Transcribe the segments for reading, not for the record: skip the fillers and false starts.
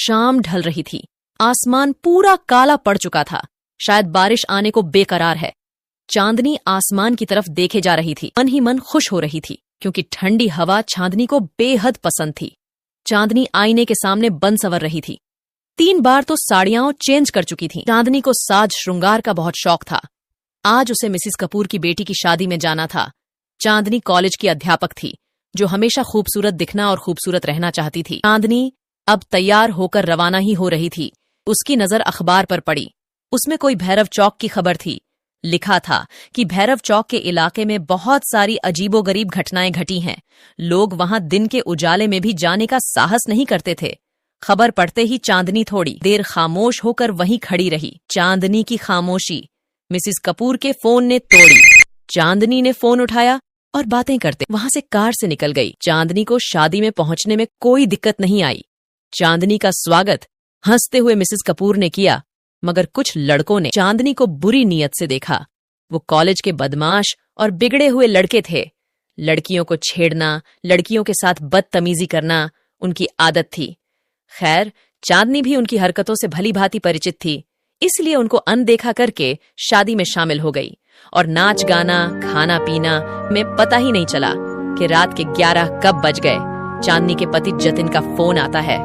शाम ढल रही थी। आसमान पूरा काला पड़ चुका था, शायद बारिश आने को बेकरार है। चांदनी आसमान की तरफ देखे जा रही थी। मन ही मन खुश हो रही थी क्योंकि ठंडी हवा चांदनी को बेहद पसंद थी। चांदनी आईने के सामने बन संवर रही थी। 3 बार तो साड़ियां चेंज कर चुकी थी। चांदनी को साज श्रृंगार का बहुत शौक था। आज उसे मिसिस कपूर की बेटी की शादी में जाना था। चांदनी कॉलेज की अध्यापक थी जो हमेशा खूबसूरत दिखना और खूबसूरत रहना चाहती थी। चांदनी अब तैयार होकर रवाना ही हो रही थी। उसकी नजर अखबार पर पड़ी। उसमें कोई भैरव चौक की खबर थी। लिखा था कि भैरव चौक के इलाके में बहुत सारी अजीबोगरीब घटनाएं घटी हैं। लोग वहां दिन के उजाले में भी जाने का साहस नहीं करते थे। खबर पढ़ते ही चांदनी थोड़ी देर खामोश होकर वहीं खड़ी रही। चांदनी की खामोशी मिसिस कपूर के फोन ने तोड़ी। चांदनी ने फोन उठाया और बातें करते वहां से कार से निकल गई। चांदनी को शादी में पहुंचने में कोई दिक्कत नहीं आई। चांदनी का स्वागत हंसते हुए मिसिस कपूर ने किया, मगर कुछ लड़कों ने चांदनी को बुरी नीयत से देखा। वो कॉलेज के बदमाश और बिगड़े हुए लड़के थे। लड़कियों को छेड़ना, लड़कियों के साथ बदतमीजी करना उनकी आदत थी। खैर, चांदनी भी उनकी हरकतों से भली भांति परिचित थी, इसलिए उनको अनदेखा करके शादी में शामिल हो गई और नाच गाना, खाना पीना में पता ही नहीं चला कि रात के 11 कब बज गए। चांदनी के पति जतिन का फोन आता है।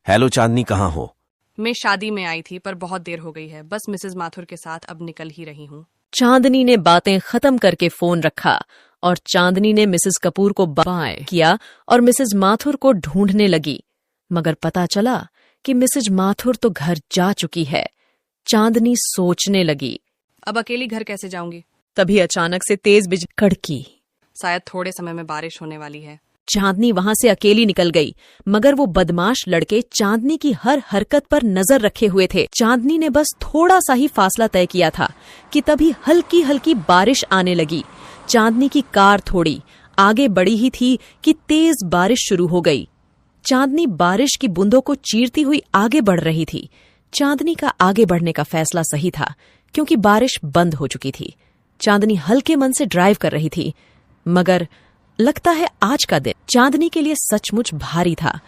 हेलो चांदनी, कहाँ हो? मैं शादी में आई थी पर बहुत देर हो गई है। बस मिसेस माथुर के साथ अब निकल ही रही हूँ। चांदनी ने बातें खत्म करके फोन रखा और चांदनी ने मिसेस कपूर को बाय किया और मिसेस माथुर को ढूंढने लगी, मगर पता चला कि मिसेस माथुर तो घर जा चुकी है। चांदनी सोचने लगी, अब अकेली घर कैसे जाऊंगी? तभी अचानक से तेज बिजली कड़की। शायद थोड़े समय में बारिश होने वाली है। चांदनी वहां से अकेली निकल गई, मगर वो बदमाश लड़के चांदनी की हर हरकत पर नजर रखे हुए थे। चांदनी ने बस थोड़ा सा ही फासला तय किया था कि तभी हल्की हल्की बारिश आने लगी। चांदनी की कार थोड़ी आगे बढ़ी ही थी कि तेज बारिश शुरू हो गई। चांदनी बारिश की बूंदों को चीरती हुई आगे बढ़ रही थी। चांदनी का आगे बढ़ने का फैसला सही था क्योंकि बारिश बंद हो चुकी थी। चांदनी हल्के मन से ड्राइव कर रही थी, मगर लगता है आज का दिन चांदनी के लिए सचमुच भारी था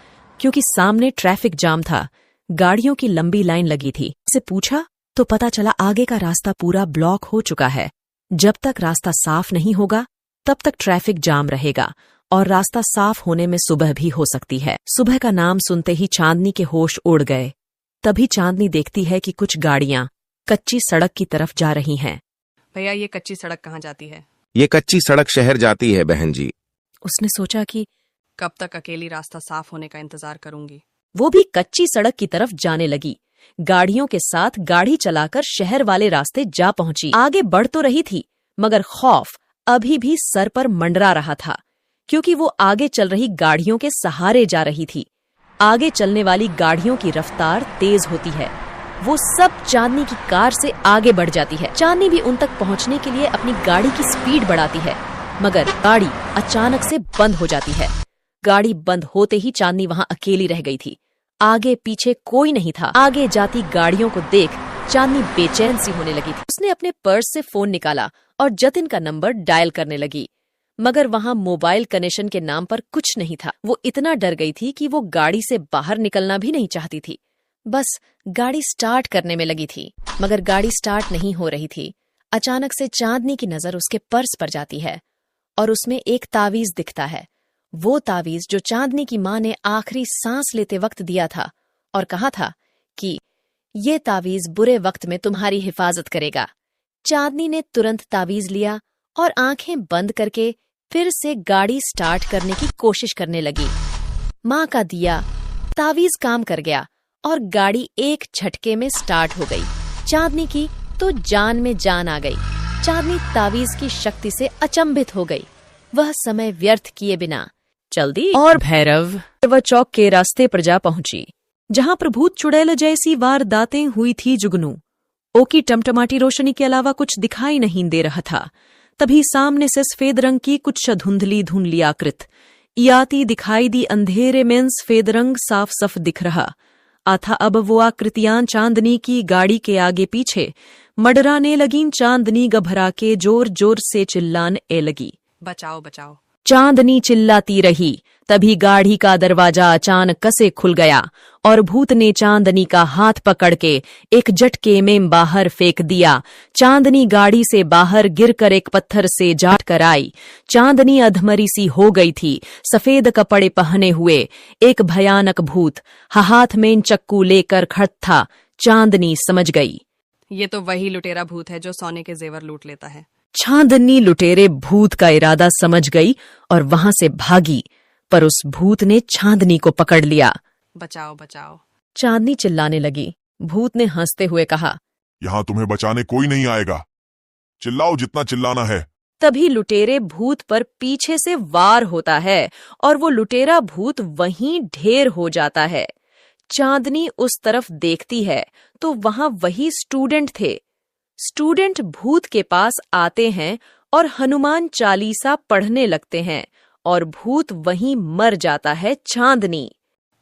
क्योंकि सामने ट्रैफिक जाम था। गाड़ियों की लंबी लाइन लगी थी। इसे पूछा तो पता चला आगे का रास्ता पूरा ब्लॉक हो चुका है। जब तक रास्ता साफ नहीं होगा तब तक ट्रैफिक जाम रहेगा और रास्ता साफ होने में सुबह भी हो सकती है। सुबह का नाम सुनते ही चांदनी के होश उड़ गए। तभी चांदनी देखती है कि कुछ गाड़ियां कच्ची सड़क की तरफ जा रही हैं। भैया, ये कच्ची सड़क कहाँ जाती है? ये कच्ची सड़क शहर जाती है बहन जी। उसने सोचा कि कब तक अकेली रास्ता साफ होने का इंतजार करूंगी। वो भी कच्ची सड़क की तरफ जाने लगी। गाड़ियों के साथ गाड़ी चलाकर शहर वाले रास्ते जा पहुंची। आगे बढ़ तो रही थी, मगर खौफ अभी भी सर पर मंडरा रहा था क्योंकि वो आगे चल रही गाड़ियों के सहारे जा रही थी। आगे चलने वाली गाड़ियों की रफ्तार तेज होती है। वो सब चांदनी की कार से आगे बढ़ जाती है। चांदनी भी उन तक पहुंचने के लिए अपनी गाड़ी की स्पीड बढ़ाती है, मगर गाड़ी अचानक से बंद हो जाती है। गाड़ी बंद होते ही चांदनी वहां अकेली रह गई थी। आगे पीछे कोई नहीं था। आगे जाती गाड़ियों को देख चांदनी बेचैन सी होने लगी थी। उसने अपने पर्स से फोन निकाला और जतिन का नंबर डायल करने लगी, मगर वहां मोबाइल कनेक्शन के नाम पर कुछ नहीं था। वो इतना डर गई थी कि वो गाड़ी से बाहर निकलना भी नहीं चाहती थी। बस गाड़ी स्टार्ट करने में लगी थी, मगर गाड़ी स्टार्ट नहीं हो रही थी। अचानक से चांदनी की नजर उसके पर्स पर जाती है और उसमें एक तावीज दिखता है। वो तावीज जो चांदनी की माँ ने आखिरी सांस लेते वक्त दिया था और कहा था कि ये तावीज बुरे वक्त में तुम्हारी हिफाजत करेगा। चांदनी ने तुरंत तावीज लिया और आंखें बंद करके फिर से गाड़ी स्टार्ट करने की कोशिश करने लगी। माँ का दिया तावीज काम कर गया और गाड़ी एक झटके में स्टार्ट हो गई। चांदनी की तो जान में जान आ गई। चांदनी तावीज की शक्ति से अचंभित हो गई। वह समय व्यर्थ किए बिना जल्दी और भैरव चौक के रास्ते पर जा पहुंची, जहां पर भूत चुड़ैल जैसी वारदातें हुई थी जुगनू। ओकी टमटमाटी रोशनी के अलावा कुछ दिखाई नहीं दे रहा था। तभी सामने से सफेद रंग की कुछ धुंधली धुंधली आकृत याती दिखाई दी। अंधेरे में सफेद रंग साफ साफ दिख रहा था। अब वो आकृतियां चांदनी की गाड़ी के आगे पीछे मडराने लगीं। चांदनी घबरा के जोर जोर से चिल्लाने लगी, बचाओ बचाओ। चांदनी चिल्लाती रही। तभी गाड़ी का दरवाजा अचानक कसे खुल गया और भूत ने चांदनी का हाथ पकड़ के एक झटके में बाहर फेंक दिया। चांदनी गाड़ी से बाहर गिरकर एक पत्थर से जाट कर आई। चांदनी अधमरी सी हो गई थी। सफेद कपड़े पहने हुए एक भयानक भूत हाथ में चक्कू लेकर खड़ा था। चांदनी समझ गई, ये तो वही लुटेरा भूत है जो सोने के जेवर लूट लेता है। चांदनी लुटेरे भूत का इरादा समझ गई और वहां से भागी, पर उस भूत ने चांदनी को पकड़ लिया। बचाओ बचाओ। चांदनी चिल्लाने लगी। भूत ने हंसते हुए कहा, यहाँ तुम्हें बचाने कोई नहीं आएगा, चिल्लाओ जितना चिल्लाना है। तभी लुटेरे भूत पर पीछे से वार होता है और वो लुटेरा भूत वहीं ढेर हो जाता है। चांदनी उस तरफ देखती है तो वहां वही स्टूडेंट थे। स्टूडेंट भूत के पास आते हैं और हनुमान चालीसा पढ़ने लगते हैं और भूत वहीं मर जाता है। चांदनी,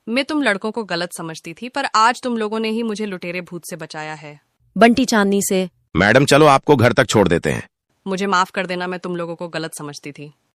मैं तुम लड़कों को गलत समझती थी, पर आज तुम लोगों ने ही मुझे लुटेरे भूत से बचाया है। बंटी चांदनी से, मैडम चलो आपको घर तक छोड़ देते हैं। मुझे माफ कर देना, मैं तुम लोगों को गलत समझती थी।